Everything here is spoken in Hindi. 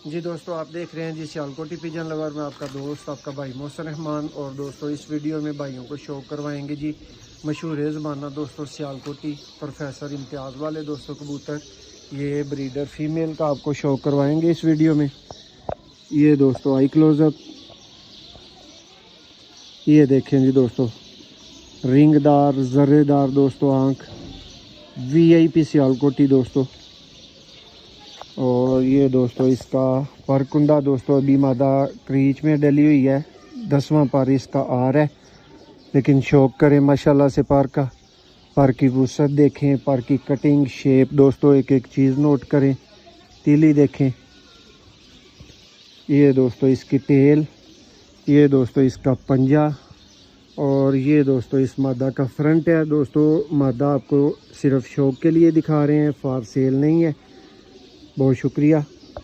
जी दोस्तों, आप देख रहे हैं जी सियालकोटी पिजन लवर में आपका दोस्त आपका भाई मोहसिन रहमान। और दोस्तों इस वीडियो में भाइयों को शौक करवाएंगे जी मशहूर ज़माना दोस्तों सियालकोटी प्रोफेसर इम्तियाज़ वाले दोस्तों कबूतर। ये ब्रीडर फीमेल का आपको शौक करवाएंगे इस वीडियो में। ये दोस्तों आई क्लोज़अप, ये देखें जी दोस्तों, रिंगदार जर्रेदार दोस्तों आँख, VIP सियालकोटी दोस्तों। और ये दोस्तों इसका परकुंडा दोस्तों अभी मादा क्रीच में डली हुई है, 10वां पर इसका आ रहा है। लेकिन शौक करें माशाल्लाह से पर का, पर की वुसअत देखें, पर की कटिंग शेप दोस्तों, एक एक चीज़ नोट करें, तीली देखें। ये दोस्तों इसकी टेल, ये दोस्तों इसका पंजा, और ये दोस्तों इस मादा का फ्रंट है दोस्तों। मादा आपको सिर्फ शौक के लिए दिखा रहे हैं, फॉर सेल नहीं है। बहुत शुक्रिया।